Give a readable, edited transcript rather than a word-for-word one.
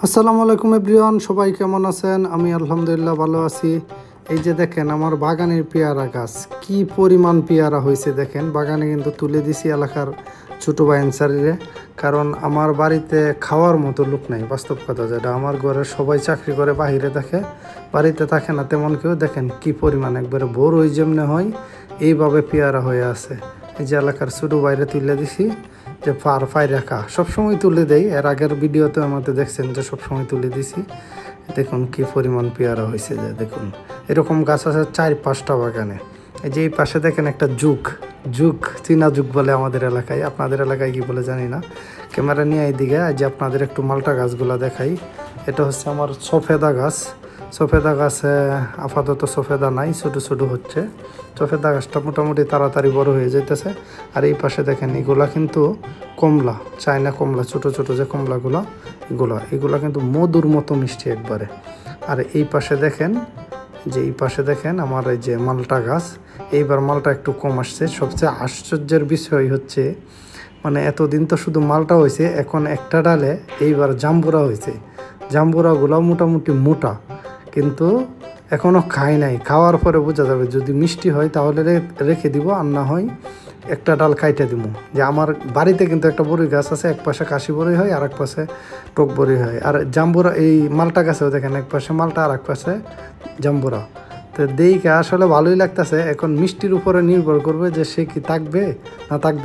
আসসালামু আলাইকুম এভরিওয়ান, সবাই কেমন আছেন? আমি আলহামদুলিল্লাহ ভালো আছি। এই যে দেখেন আমার বাগানের পেয়ারা গাছ কি পরিমাণ পেয়ারা হয়েছে দেখেন। বাগানে কিন্তু তুলে দিছি এলাকার ছোটো ভাই অ্যান্সারিরে, কারণ আমার বাড়িতে খাওয়ার মতো লোক নাই। বাস্তব কথা যেটা, আমার ঘরে সবাই চাকরি করে বাহিরে থাকে, বাড়িতে থাকে না তেমন কেউ। দেখেন কি পরিমাণ একবারে বড় ওই যেমনে হয় এইভাবে পেয়ারা হয়ে আছে। এই যে এলাকার ছোটো বাইরে তুলে দিছি যে ফাই রাখা সবসময় তুলে দেই। এর আগের ভিডিওতে আমাদের দেখছেন যে সবসময় তুলে দিছি। দেখুন কি পরিমাণ পেয়ারা হয়েছে, যে দেখুন এরকম গাছ আছে 4-5টা বাগানে। এই যে এই পাশে দেখেন একটা যুগ যুগ চীনা যুগ বলে আমাদের এলাকায়, আপনাদের এলাকায় কি বলে জানি না। ক্যামেরা নিয়ে এইদিকে যে আপনাদের একটু মালটা গাছগুলো দেখাই। এটা হচ্ছে আমার সফেদা গাছ। সফেদা গাছে আপাতত সফেদা নাই, ছোটো ছোটো হচ্ছে। সফেদা গাছটা মোটামুটি তাড়াতাড়ি বড় হয়ে যাইতেছে। আর এই পাশে দেখেন এগুলা কিন্তু কমলা, চায়না কমলা, ছোটো ছোটো যে কমলাগুলো এগুলা কিন্তু মধুর মতো মিষ্টি একবারে। আর এই পাশে দেখেন আমার এই যে মালটা গাছ, এইবার মালটা একটু কম আসছে। সবচেয়ে আশ্চর্যের বিষয় হচ্ছে মানে এতদিন তো শুধু মালটা হয়েছে, এখন একটা ডালে এইবার জাম্বুরা হয়েছে। জাম্বুরাগুলো মোটামুটি মোটা, কিন্তু এখনও খাই নাই। খাওয়ার পরে বোঝা যাবে, যদি মিষ্টি হয় তাহলে রেখে দিব, আর না হয় একটা ডাল খাইতে দিব। যে আমার বাড়িতে কিন্তু একটা বড়ি গাছ আছে, এক পাশে কাশি বড়ি হয় আর এক পাশে টক বড়ি হয়। আর জাম্বুরা এই মালটা গাছেও দেখেন এক পাশে মালটা আর এক পাশে জাম্বুরা। তো দেখে আসলে ভালোই লাগতেছে। এখন মিষ্টির উপরে নির্ভর করবে যে সে কি থাকবে না থাকবে।